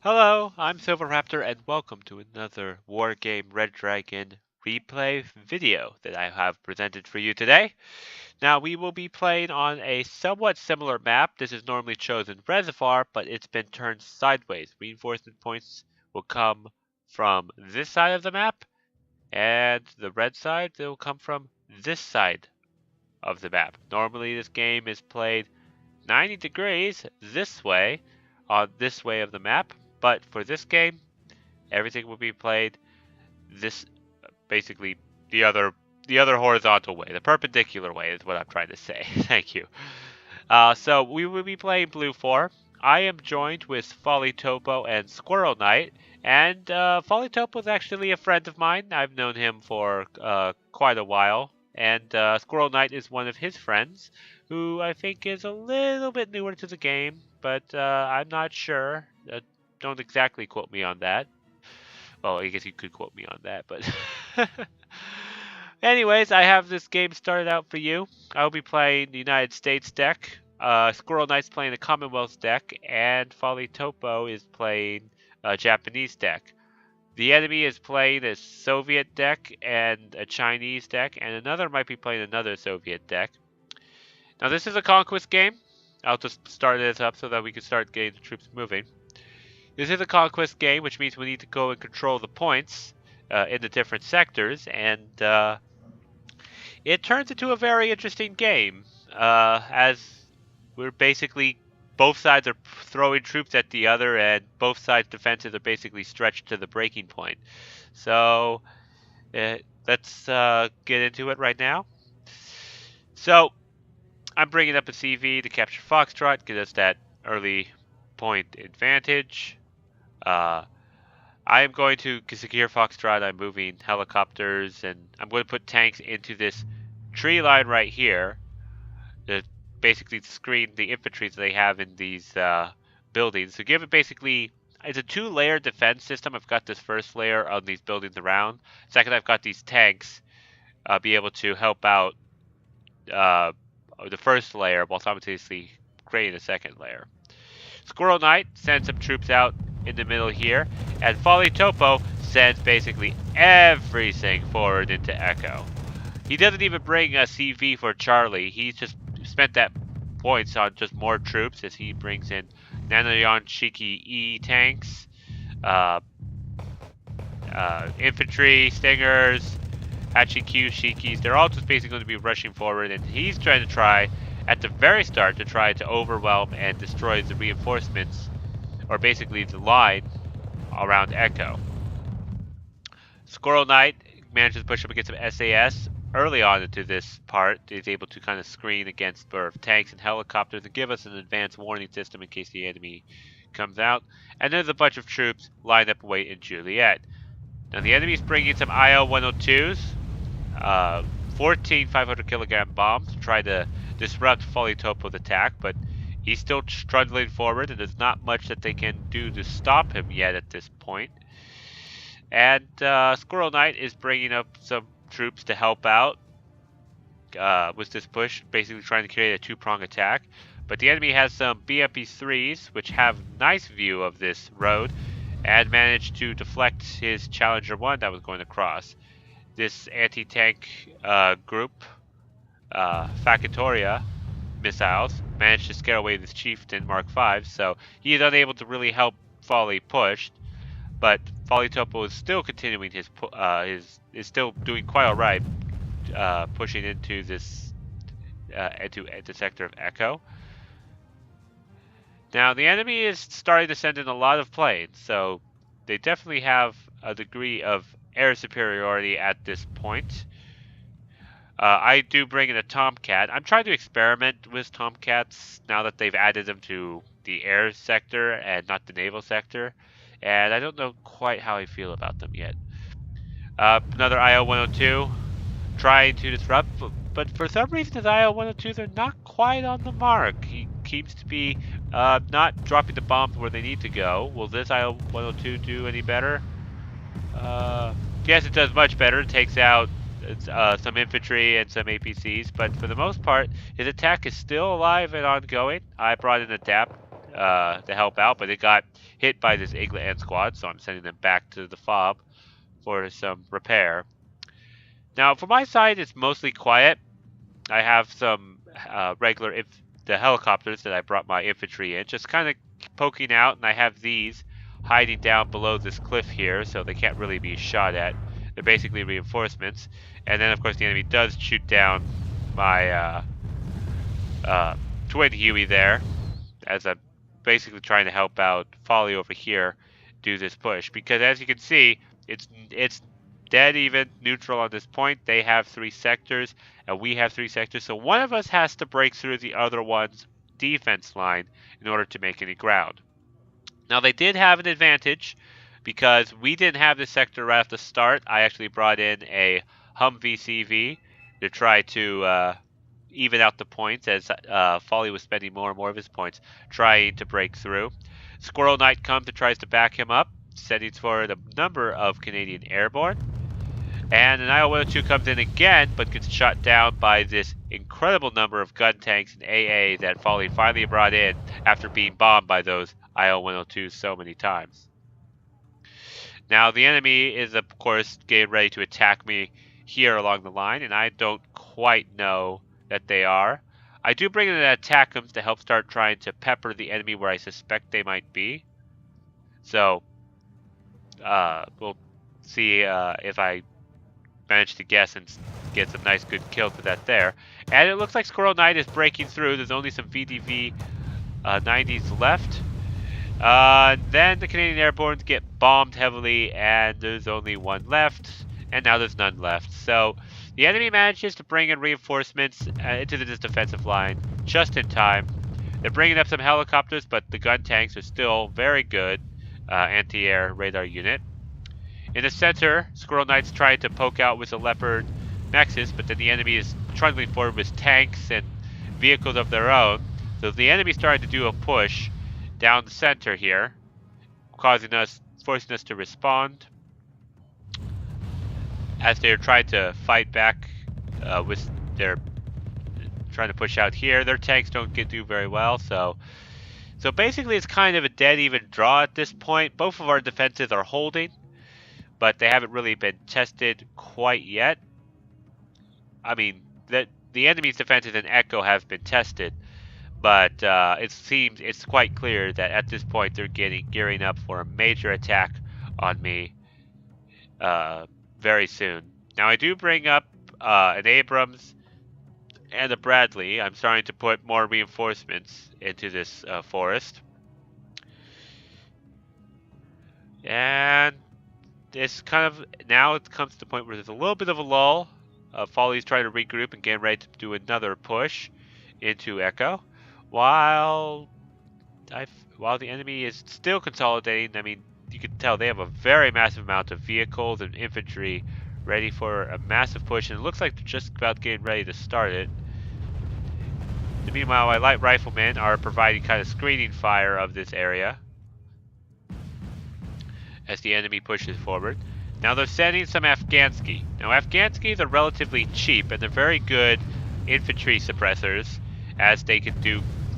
Hello, I'm Silverraptor and welcome to another Wargame Red Dragon replay video that I have presented for you today. Now we will be playing on a somewhat similar map. This is normally chosen Reservoir, but it's been turned sideways. Reinforcement points will come from this side of the map, and the red side, they will come from this side of the map. Normally this game is played 90 degrees this way, on this way of the map, but for this game, everything will be played this basically the other horizontal way, the perpendicular way is what I'm trying to say. Thank you. So we will be playing Blue 4. I am joined with Folly Topo and Squirrel Knight, and Folly Topo is actually a friend of mine. I've known him for quite a while, and Squirrel Knight is one of his friends, who I think is a little bit newer to the game, but I'm not sure. Don't exactly quote me on that. Well, I guess you could quote me on that, but anyways, I have this game started out for you. I'll be playing the United States deck. Squirrel Knight's playing the Commonwealth deck, and Folly Topo is playing a Japanese deck. The enemy is playing a Soviet deck and a Chinese deck, and another might be playing another Soviet deck. Now, this is a conquest game. I'll just start this up so that we can start getting the troops moving. This is a conquest game, which means we need to go and control the points in the different sectors, and it turns into a very interesting game, as we're basically, both sides are throwing troops at the other, and both sides' defenses are basically stretched to the breaking point. So, let's get into it right now. So, I'm bringing up a CV to capture Foxtrot, get us that early point advantage. I am going to secure Foxtrot. I'm moving helicopters, and I'm going to put tanks into this tree line right here to basically screen the infantry that they have in these buildings. So give it basically, it's a two-layer defense system. I've got this first layer on these buildings around. Second, I've got these tanks be able to help out the first layer while simultaneously creating a second layer. Squirrel Knight sends some troops out in the middle here, and Folly Topo sends basically everything forward into Echo. He doesn't even bring a CV for Charlie. He's just spent that points on just more troops as he brings in Nanoyon Shiki E tanks, infantry, stingers, Hachi-Q Shikis. They're all just basically going to be rushing forward, and he's trying to at the very start to try to overwhelm and destroy the reinforcements, or basically the line around Echo. Squirrel Knight manages to push up against some SAS early on into this part. Is able to kind of screen against tanks and helicopters and give us an advanced warning system in case the enemy comes out. And there's a bunch of troops lined up wait in Juliet. Now the enemy's bringing some IL-102s, 14 500 kilogram bombs to try to disrupt Folly Topo's attack, but he's still struggling forward, and there's not much that they can do to stop him yet at this point. And Squirrel Knight is bringing up some troops to help out with this push, basically trying to create a two-prong attack. But the enemy has some BMP-3s, which have nice view of this road, and managed to deflect his Challenger 1 that was going across. This anti-tank group, Factoria missiles, managed to scare away this Chieftain Mark V, so he is unable to really help Folly push. But Folly Topo is still continuing is still doing quite alright, pushing into this into the sector of Echo. Now the enemy is starting to send in a lot of planes, so they definitely have a degree of air superiority at this point. I do bring in a Tomcat. I'm trying to experiment with Tomcats now that they've added them to the air sector and not the naval sector, and I don't know quite how I feel about them yet. Another IL-102 trying to disrupt, but for some reason his IL-102s are not quite on the mark. He seems to be not dropping the bombs where they need to go. Will this IL-102 do any better? Yes, it does much better. It takes out some infantry and some APCs, but for the most part, his attack is still alive and ongoing. I brought in a DAP to help out, but it got hit by this Eaglet Ant squad, so I'm sending them back to the fob for some repair. Now, for my side, it's mostly quiet. I have some the helicopters that I brought my infantry in, just kind of poking out, and I have these hiding down below this cliff here, so they can't really be shot at. They're basically reinforcements. And then, of course, the enemy does shoot down my twin Huey there, as I'm basically trying to help out Folly over here do this push. Because as you can see, it's dead even neutral on this point. They have 3 sectors, and we have 3 sectors. So one of us has to break through the other one's defense line in order to make any ground. Now, they did have an advantage because we didn't have this sector right at the start. I actually brought in a Humvee CV to try to even out the points, as Folly was spending more and more of his points trying to break through. Squirrel Knight comes and tries to back him up, sending forward a number of Canadian airborne. And an IL-102 comes in again, but gets shot down by this incredible number of gun tanks and AA that Folly finally brought in after being bombed by those IL-102s so many times. Now, the enemy is, of course, getting ready to attack me here along the line, and I don't quite know that they are. I do bring in an attack them to help start trying to pepper the enemy where I suspect they might be. So, we'll see if I manage to guess and get some nice good kills with that there. And it looks like Squirrel Knight is breaking through. There's only some VDV 90s left. Then the Canadian Airborne get bombed heavily, and there's only one left, and now there's none left. So the enemy manages to bring in reinforcements into this defensive line just in time. They're bringing up some helicopters, but the gun tanks are still very good anti-air radar unit. In the center, Squirrel Knight's trying to poke out with a Leopard Nexus, but then the enemy is trundling forward with tanks and vehicles of their own. So the enemy's starting to do a push down the center here, forcing us to respond as they're trying to fight back with their trying to push out here. Their tanks don't do very well, so basically it's kind of a dead even draw at this point. Both of our defenses are holding, but they haven't really been tested quite yet. I mean, the enemy's defenses in Echo have been tested, but it seems it's quite clear that at this point they're gearing up for a major attack on me very soon. Now, I do bring up an Abrams and a Bradley. I'm starting to put more reinforcements into this forest. And it's kind of, now it comes to the point where there's a little bit of a lull. Folly's trying to regroup and getting ready to do another push into Echo, while the enemy is still consolidating. I mean, you can tell they have a very massive amount of vehicles and infantry ready for a massive push, and it looks like they're just about getting ready to start it. Meanwhile, my light riflemen are providing kind of screening fire of this area as the enemy pushes forward. Now they're sending some Afghansky. Now Afghanskys are relatively cheap, and they're very good infantry suppressors, as they can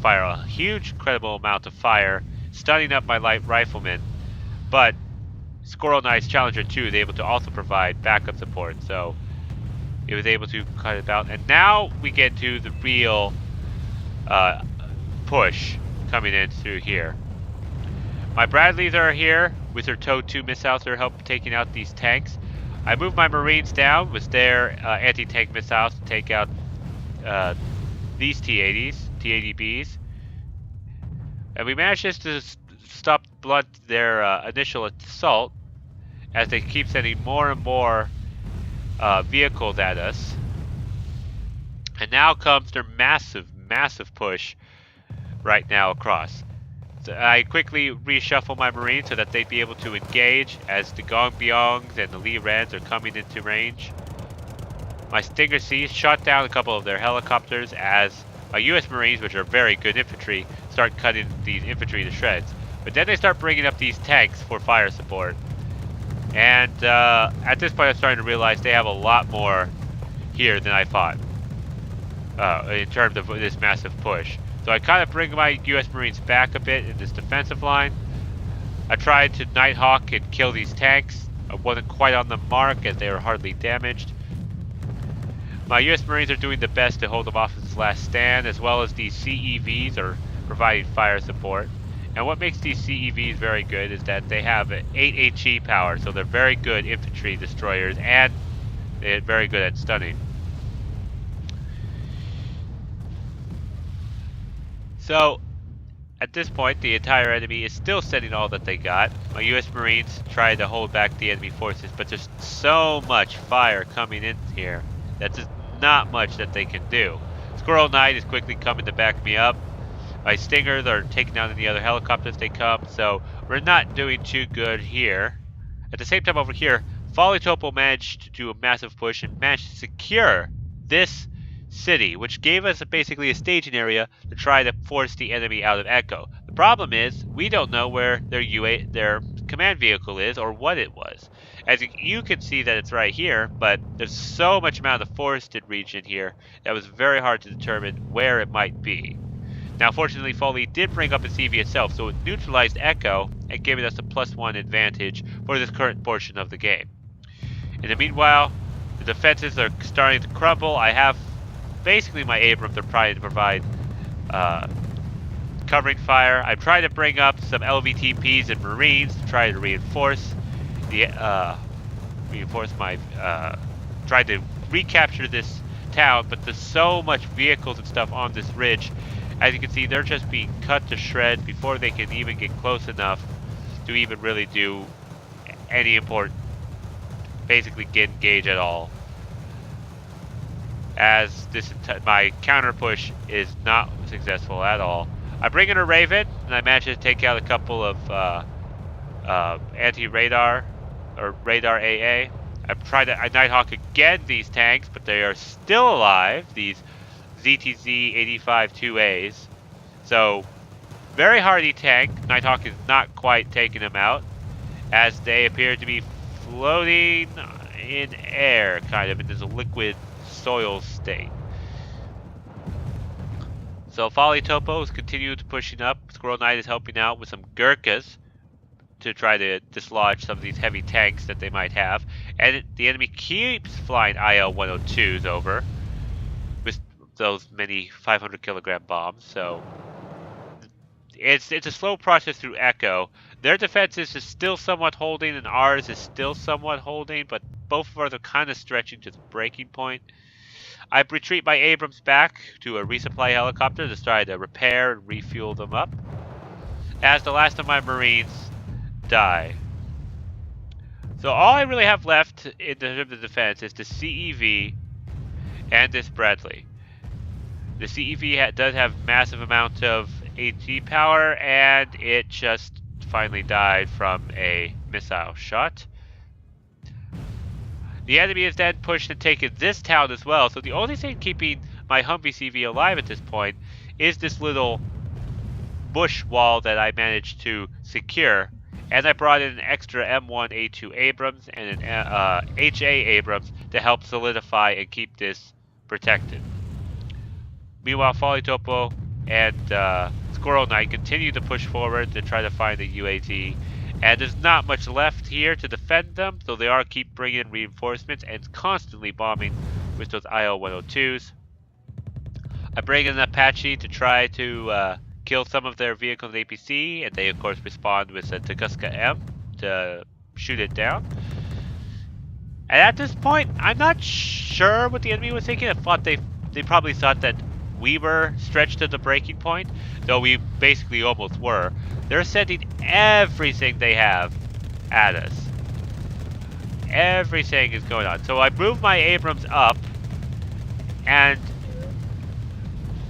fire a huge, incredible amount of fire, stunning up my light riflemen. But Squirrel Knight's Challenger 2 is able to also provide backup support, so it was able to cut it out. And now we get to the real push coming in through here. My Bradleys are here with their TOW 2 missiles to help taking out these tanks. I moved my Marines down with their anti-tank missiles to take out these T-80Bs. And we managed just to blunt their initial assault as they keep sending more and more vehicles at us. And now comes their massive push right now across. So I quickly reshuffle my Marines so that they'd be able to engage as the Gongbyongs and the Lee Rens are coming into range. My Stinger Cs shot down a couple of their helicopters as my US Marines, which are very good infantry, start cutting these infantry to shreds. But then they start bringing up these tanks for fire support. And at this point I'm starting to realize they have a lot more here than I thought in terms of this massive push. So I kind of bring my U.S. Marines back a bit in this defensive line. I tried to Nighthawk and kill these tanks. I wasn't quite on the mark as they were hardly damaged. My U.S. Marines are doing the best to hold them off this last stand, as well as these CEVs are providing fire support. And what makes these CEVs very good is that they have 8 HE power, so they're very good infantry destroyers and they're very good at stunning. So, at this point, the entire enemy is still sending all that they got. My U.S. Marines try to hold back the enemy forces, but there's so much fire coming in here that there's not much that they can do. Squirrel Knight is quickly coming to back me up. My Stingers are taking down any other helicopters they come, so we're not doing too good here. At the same time over here, Folly Topo managed to do a massive push and managed to secure this city, which gave us basically a staging area to try to force the enemy out of Echo. The problem is, we don't know where their command vehicle is or what it was. As you can see that it's right here, but there's so much amount of forested region here that was very hard to determine where it might be. Now, fortunately, Foley did bring up a CV itself, so it neutralized Echo and giving us a +1 advantage for this current portion of the game. In the meanwhile, the defenses are starting to crumble. I have basically my Abrams are trying to provide covering fire. I'm trying to bring up some LVTPs and Marines to try to reinforce trying to recapture this town, but there's so much vehicles and stuff on this ridge. As you can see, they're just being cut to shreds before they can even get close enough to even really do any important, basically get engaged at all. As my counter push is not successful at all. I bring in a Raven, and I manage to take out a couple of anti-radar or radar AA. I Nighthawk again these tanks, but they are still alive. These ZTZ 85-2As. So, very hardy tank. Nighthawk is not quite taking them out, as they appear to be floating in air, kind of in this liquid soil state. So Folly Topo is continuing to pushing up. Squirrel Knight is helping out with some Gurkhas to try to dislodge some of these heavy tanks that they might have. And the enemy keeps flying IL-102s over with those many 500 kilogram bombs. So it's a slow process through Echo. Their defenses is still somewhat holding and ours is still somewhat holding, but both of ours are kind of stretching to the breaking point. I retreat my Abrams back to a resupply helicopter to try to repair and refuel them up, as the last of my Marines die. So all I really have left in terms of the defense is the CEV and this Bradley. The CEV does have massive amount of AG power, and it just finally died from a missile shot. The enemy is then pushed and taken this town as well, so the only thing keeping my Humvee CV alive at this point is this little bush wall that I managed to secure, and I brought in an extra M1A2 Abrams and an HA Abrams to help solidify and keep this protected. Meanwhile, Folly Topo and Squirrel Knight continue to push forward to try to find a UAZ. And there's not much left here to defend them, so they are keep bringing in reinforcements and constantly bombing with those IL-102s. I bring in an Apache to try to kill some of their vehicles in APC, and they of course respond with a Tuguska M to shoot it down. And at this point, I'm not sure what the enemy was thinking. I thought they probably thought that we were stretched to the breaking point, though we basically almost were. They're sending everything they have at us. Everything is going on. So I moved my Abrams up, and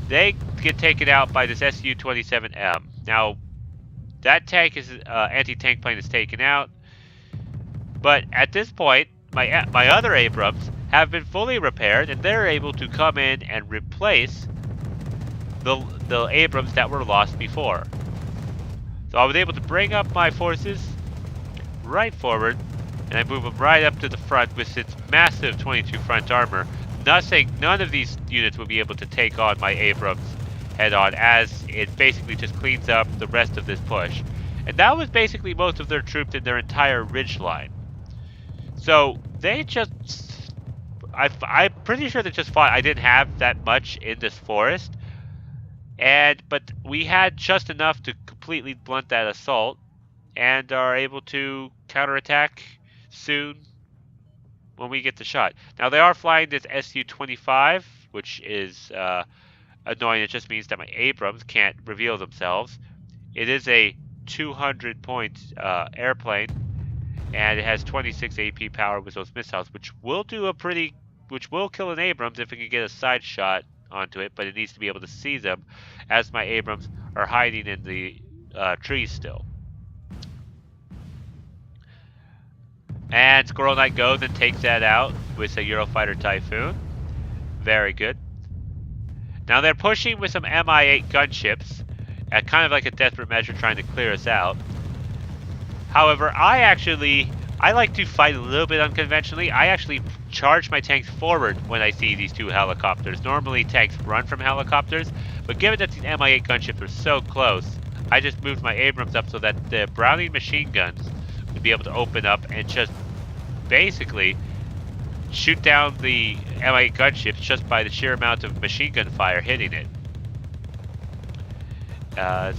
they get taken out by this Su-27M. Now, that tank is anti-tank plane is taken out, but at this point, my other Abrams have been fully repaired, and they're able to come in and replace the Abrams that were lost before. So I was able to bring up my forces right forward, and I move them right up to the front with its massive 22 front armor. None of these units will be able to take on my Abrams head on, as it basically just cleans up the rest of this push. And that was basically most of their troops in their entire ridge line. So they just, I'm pretty sure they just fought. I didn't have that much in this forest, but we had just enough to completely blunt that assault, and are able to counterattack soon when we get the shot. Now they are flying this Su-25, which is annoying. It just means that my Abrams can't reveal themselves. It is a 200-point airplane, and it has 26 AP power with those missiles, which will kill an Abrams if it can get a side shot onto it, but it needs to be able to see them, as my Abrams are hiding in the trees still. And Squirrel Knight goes and takes that out with a Eurofighter Typhoon. Very good. Now they're pushing with some Mi-8 gunships, at kind of like a desperate measure trying to clear us out. However, I like to fight a little bit unconventionally. I actually charge my tanks forward when I see these two helicopters. Normally tanks run from helicopters, but given that these Mi-8 gunships are so close, I just moved my Abrams up so that the Browning machine guns would be able to open up and just basically shoot down the Mi-8 gunships just by the sheer amount of machine gun fire hitting it. As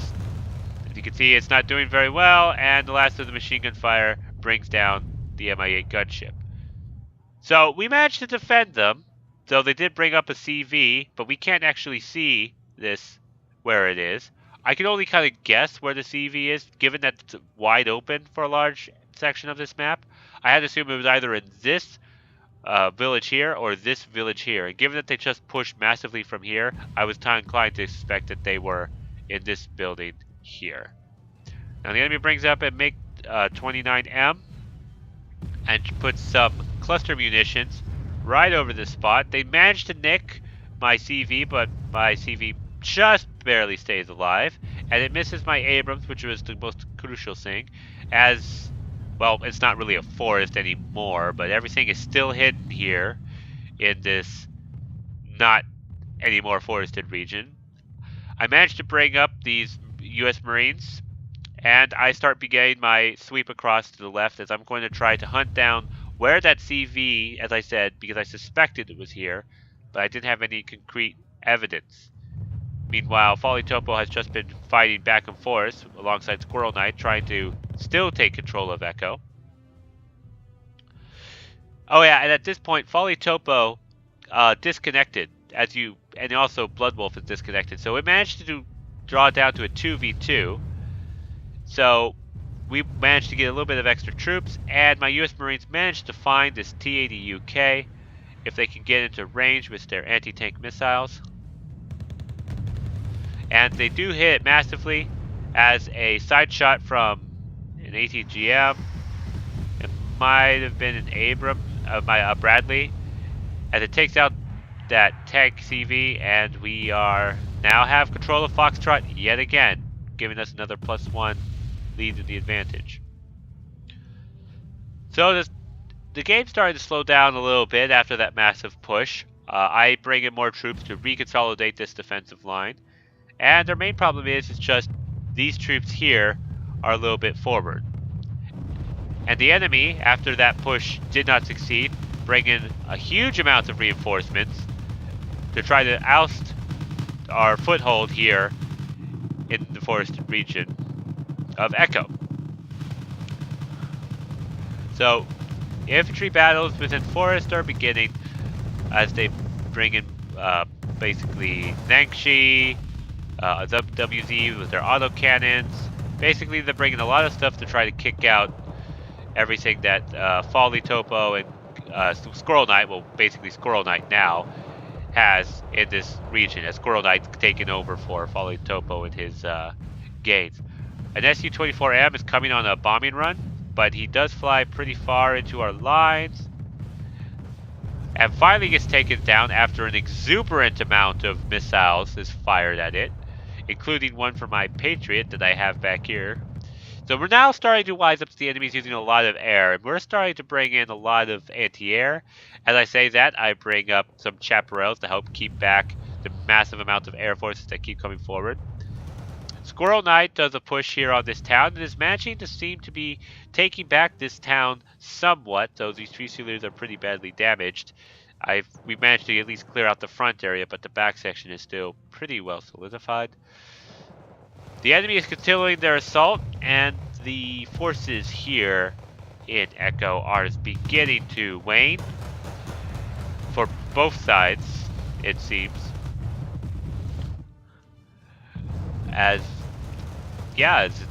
you can see, it's not doing very well, and the last of the machine gun fire brings down the Mi-8 gunship. So we managed to defend them, though they did bring up a CV, but we can't actually see this where it is. I can only kind of guess where the CV is, given that it's wide open for a large section of this map. I had to assume it was either in this village here or this village here. And given that they just pushed massively from here, I was inclined to suspect that they were in this building here. Now the enemy brings up a MiG-29M and puts some cluster munitions right over this spot. They managed to nick my CV, but my CV just barely stays alive, and it misses my Abrams, which was the most crucial thing, as, well, it's not really a forest anymore, but everything is still hidden here in this not anymore forested region. I managed to bring up these U.S. Marines, and I start beginning my sweep across to the left as I'm going to try to hunt down where that CV, as I said, because I suspected it was here, but I didn't have any concrete evidence. Meanwhile, Folly Topo has just been fighting back and forth alongside Squirrel Knight, trying to still take control of Echo. Oh yeah, and at this point, Folly Topo disconnected, and also Bloodwolf is disconnected. So it managed to draw down to a 2v2. So we managed to get a little bit of extra troops, and my U.S. Marines managed to find this T-80 UK if they can get into range with their anti-tank missiles. And they do hit massively, as a side shot from an ATGM. It might have been an Abrams of my Bradley, as it takes out that tank CV, and we are now have control of Foxtrot yet again, giving us another +1 lead to the advantage. So the game started to slow down a little bit after that massive push. I bring in more troops to reconsolidate this defensive line. And their main problem is just these troops here are a little bit forward. And the enemy, after that push did not succeed, bring in a huge amount of reinforcements to try to oust our foothold here in the forested region of Echo. So, infantry battles within forest are beginning as they bring in basically Nangshi, WZ with their autocannons. Basically, they're bringing a lot of stuff to try to kick out everything that Folly Topo and Squirrel Knight, well, basically Squirrel Knight now, has in this region, as Squirrel Knight's taken over for Folly Topo and his gains. An Su-24M is coming on a bombing run, but he does fly pretty far into our lines, and finally gets taken down after an exuberant amount of missiles is fired at it, including one from my Patriot that I have back here. So we're now starting to wise up to the enemies using a lot of air, and we're starting to bring in a lot of anti-air. As I say that, I bring up some chaparrals to help keep back the massive amount of air forces that keep coming forward. Squirrel Knight does a push here on this town and is managing to seem to be taking back this town somewhat, though these tree sealers are pretty badly damaged. We managed to at least clear out the front area, but the back section is still pretty well solidified. The enemy is continuing their assault, and the forces here in Echo are beginning to wane for both sides, it seems. As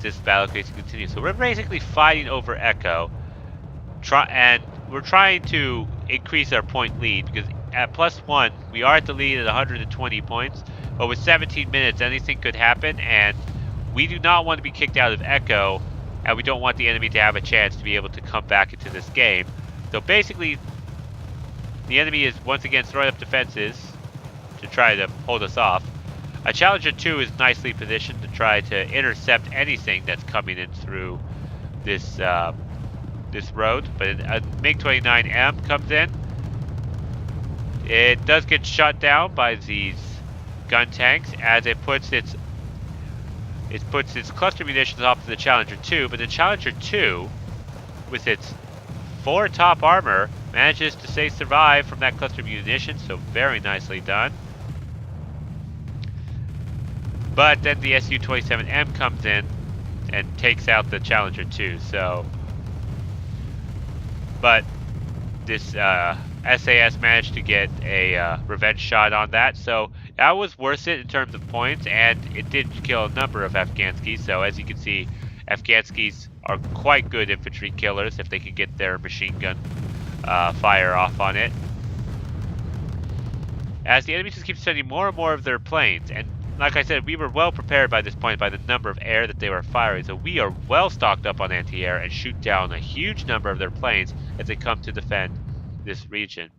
this battle continues. So we're basically fighting over Echo, and we're trying to increase our point lead, because at +1, we are at the lead at 120 points, but with 17 minutes, anything could happen, and we do not want to be kicked out of Echo, and we don't want the enemy to have a chance to be able to come back into this game. So basically, the enemy is once again throwing up defenses to try to hold us off. A Challenger 2 is nicely positioned to try to intercept anything that's coming in through this this road, but a MiG-29M comes in. It does get shot down by these gun tanks as it puts its cluster munitions off to the Challenger 2, but the Challenger 2, with its 4 top armor, manages to survive from that cluster munition, so very nicely done. But then the Su-27M comes in and takes out the Challenger 2, so... But this SAS managed to get a revenge shot on that, so that was worth it in terms of points, and it did kill a number of Afghanskis. So as you can see, Afghanskis are quite good infantry killers if they can get their machine gun fire off on it. As the enemy just keeps sending more and more of their planes, and like I said, we were well prepared by this point by the number of air that they were firing, so we are well stocked up on anti-air and shoot down a huge number of their planes as they come to defend this region.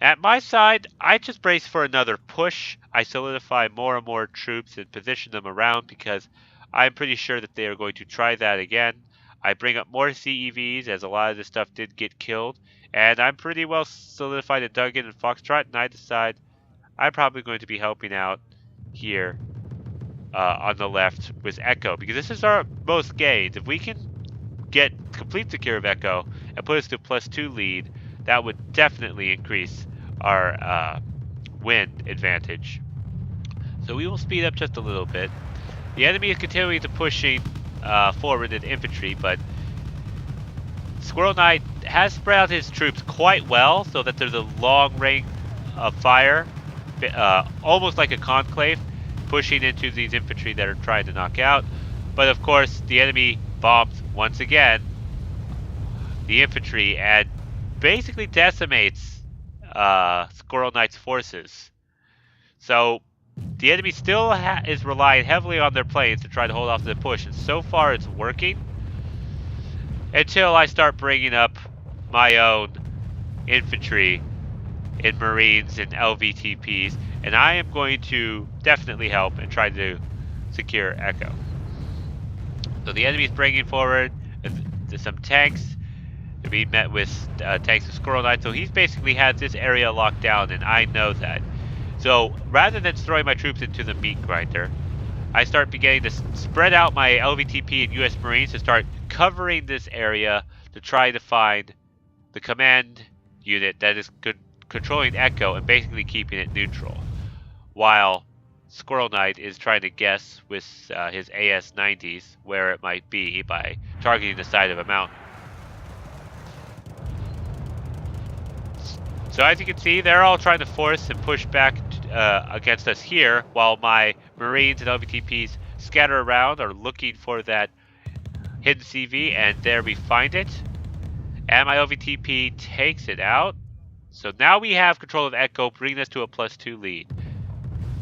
At my side, I just brace for another push. I solidify more and more troops and position them around because I'm pretty sure that they are going to try that again. I bring up more CEVs as a lot of this stuff did get killed, and I'm pretty well solidified at Duggan and Foxtrot, and I decide I'm probably going to be helping out here on the left with Echo, because this is our most gains. If we can get complete secure of Echo and put us to +2 lead, that would definitely increase our win advantage. So we will speed up just a little bit. The enemy is continuing to pushing forward in infantry, but Squirrel Knight has spread out his troops quite well so that there's a long range of fire, almost like a conclave, pushing into these infantry that are trying to knock out. But of course, the enemy bombs once again the infantry and basically decimates Squirrel Knight's forces. So the enemy still is relying heavily on their planes to try to hold off the push, and so far it's working until I start bringing up my own infantry in Marines and LVTPs, and I am going to definitely help and try to secure Echo. So the enemy is bringing forward some tanks. They're being met with tanks of Squirrel Knight, so he's basically had this area locked down, and I know that. So rather than throwing my troops into the meat grinder, I start beginning to spread out my LVTP and US Marines to start covering this area to try to find the command unit that is controlling Echo and basically keeping it neutral, while Squirrel Knight is trying to guess with his AS-90s where it might be by targeting the side of a mountain. So as you can see, they're all trying to force and push back against us here, while my Marines and LVTPs scatter around are looking for that hidden CV, and there we find it. And my LVTP takes it out. So now we have control of Echo, bringing us to a +2 lead.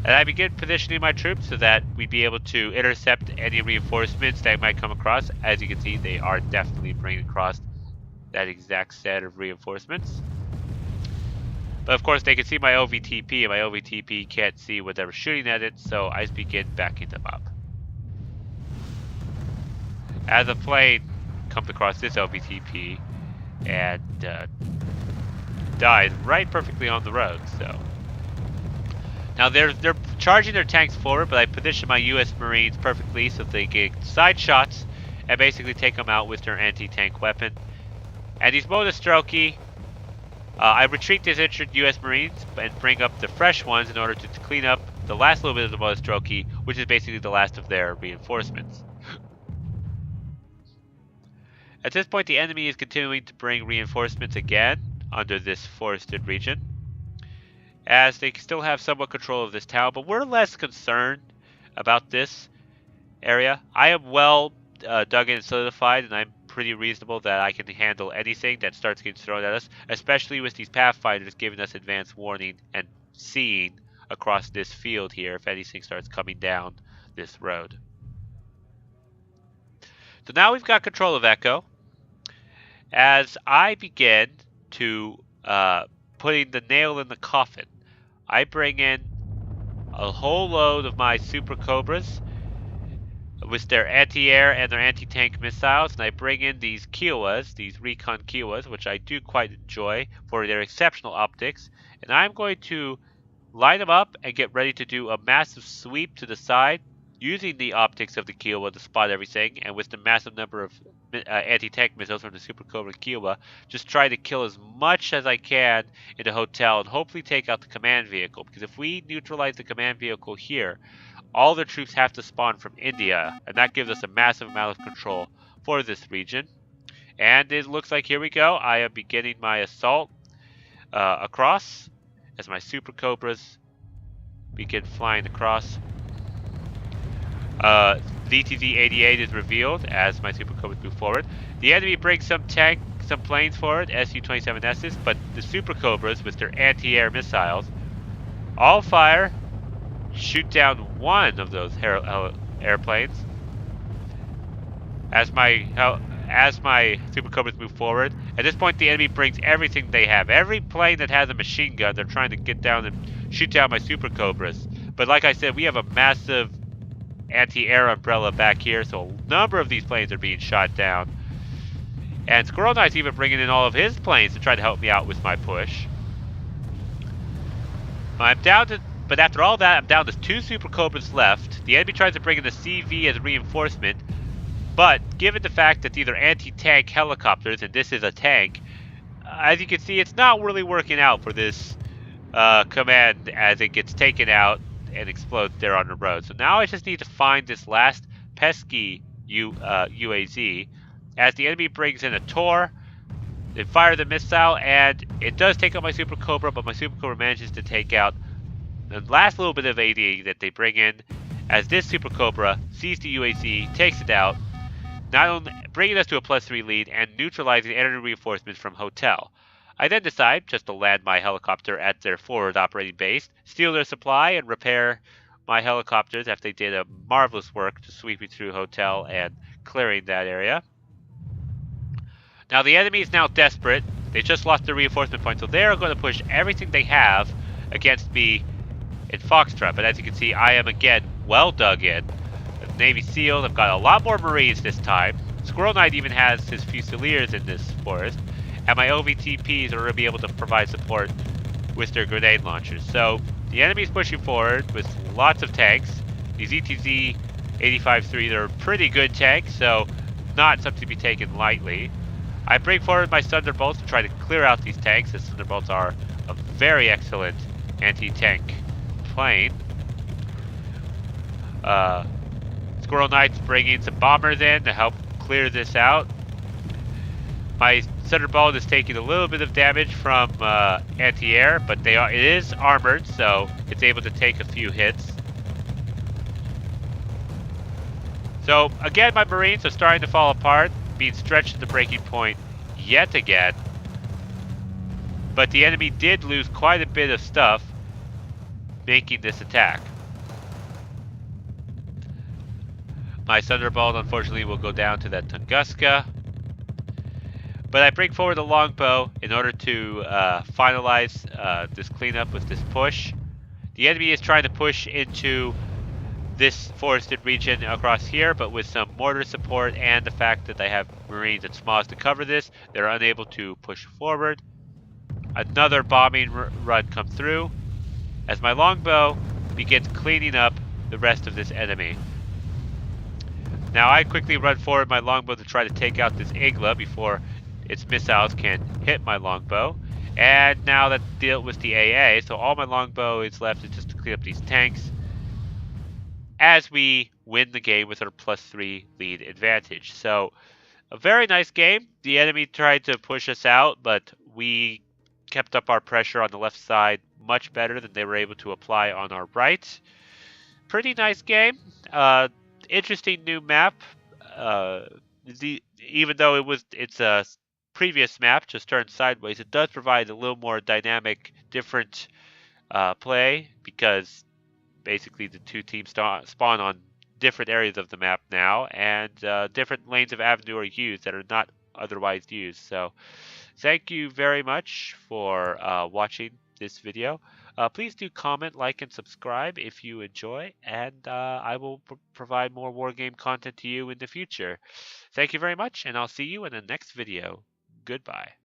And I begin positioning my troops so that we'd be able to intercept any reinforcements that might come across. As you can see, they are definitely bringing across that exact set of reinforcements. But of course, they can see my LVTP, and my LVTP can't see what they're shooting at it, so I begin backing them up. As a plane comes across this LVTP and dies right perfectly on the road, so Now they're charging their tanks forward, but I position my U.S. Marines perfectly so they get side shots and basically take them out with their anti-tank weapon. And these Monostroki, I retreat these injured U.S. Marines and bring up the fresh ones in order to clean up the last little bit of the Monostroki, which is basically the last of their reinforcements. At this point, the enemy is continuing to bring reinforcements again under this forested region, as they still have somewhat control of this town, but we're less concerned about this area. I am well dug in and solidified, and I'm pretty reasonable that I can handle anything that starts getting thrown at us, especially with these Pathfinders giving us advance warning and seeing across this field here if anything starts coming down this road. So now we've got control of Echo. As I begin to putting the nail in the coffin, I bring in a whole load of my Super Cobras with their anti-air and their anti-tank missiles, and I bring in these Kiowas, these recon Kiowas, which I do quite enjoy for their exceptional optics, and I'm going to line them up and get ready to do a massive sweep to the side using the optics of the Kiowa to spot everything, and with the massive number of anti-tank missiles from the Super Cobra Kiowa, just try to kill as much as I can in the hotel and hopefully take out the command vehicle, because if we neutralize the command vehicle here, all the troops have to spawn from India, and that gives us a massive amount of control for this region. And it looks like, here we go, I am beginning my assault across as my Super Cobras begin flying across. VTZ-88 is revealed as my Super Cobras move forward. The enemy brings some planes forward, Su-27Ss, but the Super Cobras with their anti-air missiles all fire, shoot down one of those airplanes. As my Super Cobras move forward, at this point the enemy brings everything they have. Every plane that has a machine gun, they're trying to get down and shoot down my Super Cobras. But like I said, we have a massive anti-air umbrella back here, so a number of these planes are being shot down. And Squirrel Knight's even bringing in all of his planes to try to help me out with my push. But after all that, I'm down to 2 Super Cobras left. The enemy tries to bring in a CV as reinforcement, but given the fact that these are anti-tank helicopters and this is a tank, as you can see, it's not really working out for this command as it gets taken out and explodes there on the road. So now I just need to find this last pesky UAZ as the enemy brings in a Tor. They fire the missile and it does take out my Super Cobra, but my Super Cobra manages to take out the last little bit of AD that they bring in as this Super Cobra sees the UAZ, takes it out, not only bringing us to a +3 lead and neutralizing enemy reinforcements from Hotel. I then decide just to land my helicopter at their forward operating base, steal their supply, and repair my helicopters after they did a marvelous work to sweeping through Hotel and clearing that area. Now the enemy is now desperate. They just lost their reinforcement point, so they are going to push everything they have against me in Foxtrot. But as you can see, I am again well dug in. The Navy SEALs, I've got a lot more Marines this time. Squirrel Knight even has his Fusiliers in this forest. And my OVTPs are going to be able to provide support with their grenade launchers. So the enemy is pushing forward with lots of tanks. These ETZ 85-3 are pretty good tanks, so not something to be taken lightly. I bring forward my Thunderbolts to try to clear out these tanks, as Thunderbolts are a very excellent anti-tank plane. Squirrel Knight's bringing some bombers in to help clear this out. My Thunderbolt is taking a little bit of damage from anti-air, but it is armored, so it's able to take a few hits. So again, my Marines are starting to fall apart, being stretched to the breaking point yet again. But the enemy did lose quite a bit of stuff making this attack. My Thunderbolt unfortunately will go down to that Tunguska. But I bring forward the longbow in order to finalize this cleanup with this push. The enemy is trying to push into this forested region across here, but with some mortar support and the fact that I have Marines and SMOs to cover this, they're unable to push forward. Another bombing run come through. as my longbow begins cleaning up the rest of this enemy. Now I quickly run forward my longbow to try to take out this Igla before its missiles can hit my longbow. And now that dealt with the AA, so all my longbow is left is just to clean up these tanks as we win the game with our +3 lead advantage. So a very nice game. The enemy tried to push us out, but we kept up our pressure on the left side much better than they were able to apply on our right. Pretty nice game. Interesting new map. Uh, Even though it's a previous map, just turned sideways, it does provide a little more dynamic, different play because basically the two teams spawn on different areas of the map now, and different lanes of avenue are used that are not otherwise used. So thank you very much for watching this video. Please do comment, like, and subscribe if you enjoy, and I will provide more Wargame content to you in the future. Thank you very much, and I'll see you in the next video. Goodbye.